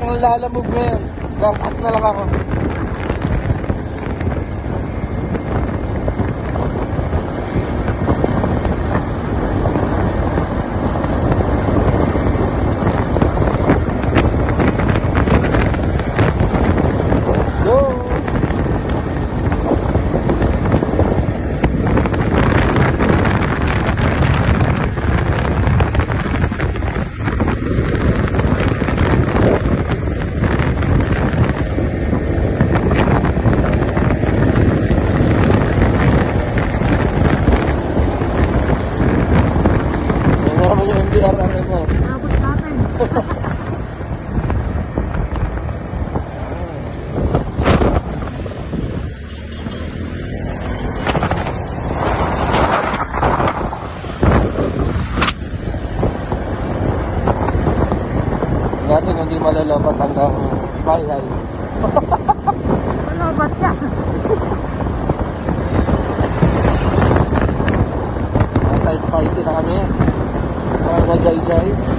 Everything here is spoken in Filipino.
Parang lalamog ngayon. Gangkas na lang ako. Abot natin. Natin hindi malalapat hanggang bahay. Malabat ka. Side party na kami. Mga gajay-jay.